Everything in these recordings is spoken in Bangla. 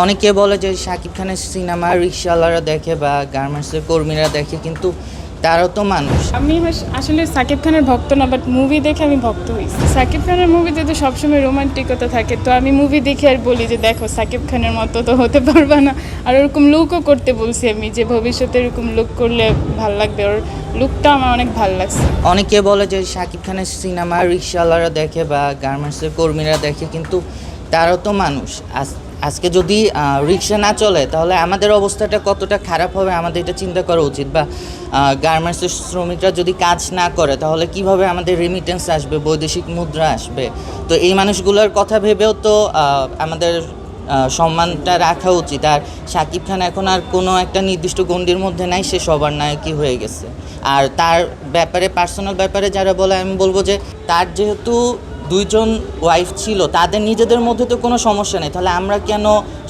অনেকে বলে যে শাকিব খানের সিনেমা রিকশাওয়ালারা দেখে বা গার্মেন্টসের কর্মীরা দেখে, কিন্তু তারাও তো মানুষ। আমি আসলে সাকিব খানের ভক্ত না, বাট মুভি দেখে আমি ভক্ত হয়েছি। সাকিব খানের মুভিতে তো সবসময় রোমান্টিকতা থাকে, তো আমি মুভি দেখে আর বলি যে দেখো সাকিব খানের মতো তো হতে পারবা না। আর ওরকম লুকও করতে বলছি আমি, যে ভবিষ্যতে এরকম লুক করলে ভাল লাগবে। ওর লুকটা আমার অনেক ভাল লাগছে। অনেকে বলে যে শাকিব খানের সিনেমা রিকশাওয়ালারা দেখে বা গার্মেন্টসের কর্মীরা দেখে, কিন্তু তারাও তো মানুষ। আজকে যদি রিক্সা না চলে তাহলে আমাদের অবস্থাটা কতটা খারাপ হবে আমাদের এটা চিন্তা করা উচিত। বা গার্মেন্টসের শ্রমিকরা যদি কাজ না করে তাহলে কিভাবে আমাদের রেমিটেন্স আসবে, বৈদেশিক মুদ্রা আসবে। তো এই মানুষগুলোর কথা ভেবেও তো আমাদের সম্মানটা রাখা উচিত। আর শাকিব খান এখন আর কোনো একটা নির্দিষ্ট গণ্ডির মধ্যে নাই, সে সবার নায়কই হয়ে গেছে। আর তার ব্যাপারে, পার্সোনাল ব্যাপারে যারা বলে, আমি বলবো যে তার যেহেতু দুইজন ওয়াইফ ছিল, তাদের নিজেদের মধ্যে তো কোনো সমস্যা নেই, তাহলে আমরা কেন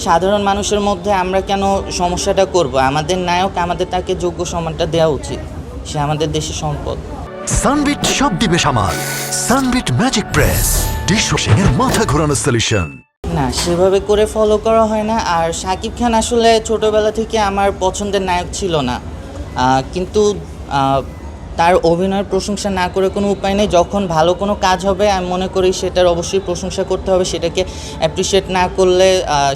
সাধারণ মানুষের মধ্যে আমরা কেন সমস্যাটা করব? আমাদের নায়ক, আমাদের তাকে যোগ্য সম্মানটা দেওয়া উচিত। সে আমাদের দেশের সম্পদ। সানবিট সব দিবে সামাল। সানবিট ম্যাজিক প্রেস ডিশওয়াশিং এর মাথা ঘোরানো সলিউশন। না, সেভাবে করে ফলো করা হয় না। আর শাকিব খান আসলে ছোটোবেলা থেকে আমার পছন্দের নায়ক ছিল না, কিন্তু তার অভিনয়ের প্রশংসা না করে কোনো উপায় নেই। যখন ভালো কোনো কাজ হবে আমি মনে করি সেটার অবশ্যই প্রশংসা করতে হবে। সেটাকে অ্যাপ্রিসিয়েট না করলে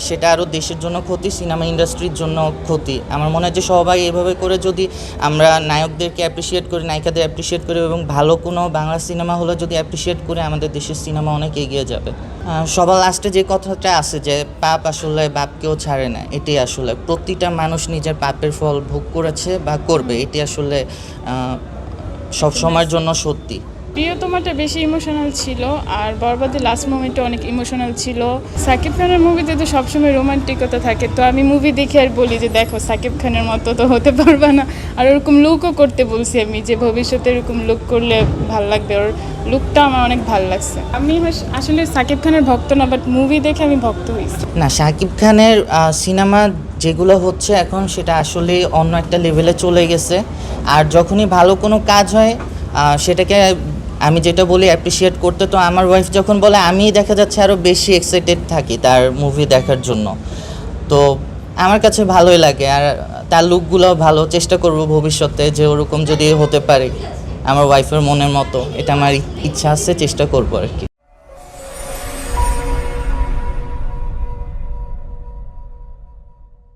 সেটা আরও দেশের জন্য ক্ষতি, সিনেমা ইন্ডাস্ট্রির জন্য ক্ষতি। আমার মনে হয় যে সবাই এভাবে করে যদি আমরা নায়কদেরকে অ্যাপ্রিসিয়েট করি, নায়িকাদের অ্যাপ্রিসিয়েট করি এবং ভালো কোনো বাংলা সিনেমা হলে যদি অ্যাপ্রিসিয়েট করে, আমাদের দেশের সিনেমা অনেক এগিয়ে যাবে। সবার লাস্টে যে কথাটা আছে যে পাপ আসলে বাপকেও ছাড়ে না, এটি আসলে প্রতিটা মানুষ নিজের পাপের ফল ভোগ করেছে বা করবে, এটি আসলে সব সময়ের জন্য সত্যি। প্রিয়তমাটা বেশি ইমোশনাল ছিল, আর বরবাদের লাস্ট মোমেন্টটা অনেক ইমোশনাল ছিল। সাকিব খানের মুভিতে তো সবসময় রোমান্টিকতা থাকে, তো আমি মুভি দেখে আর বলি যে দেখো সাকিব খানের মতো তো হতে পারবা না। আর ওরকম লুকও করতে বলছি আমি, যে ভবিষ্যতে এরকম লুক করলে ভাল লাগবে। ওর লুকটা আমার অনেক ভাল লাগছে। আমি আসলে সাকিব খানের ভক্ত না, বাট মুভি দেখে আমি ভক্ত হয়েছি। না, শাকিব খানের সিনেমা যেগুলো হচ্ছে এখন, সেটা আসলে অন্য একটা লেভেলে চলে গেছে। আর যখনই ভালো কোনো কাজ হয় সেটাকে আমি যেটা বলি অ্যাপ্রিসিয়েট করতে, তো আমার ওয়াইফ যখন বলে আমি দেখা যাচ্ছে আরও বেশি এক্সাইটেড থাকি তার মুভি দেখার জন্য। তো আমার কাছে ভালোই লাগে। আর তার লুকগুলো ভালো, চেষ্টা করব ভবিষ্যতে যে ওরকম যদি হতে পারে আমার ওয়াইফের মনের মতো। এটা আমার ইচ্ছা আছে, চেষ্টা করবো আর কি।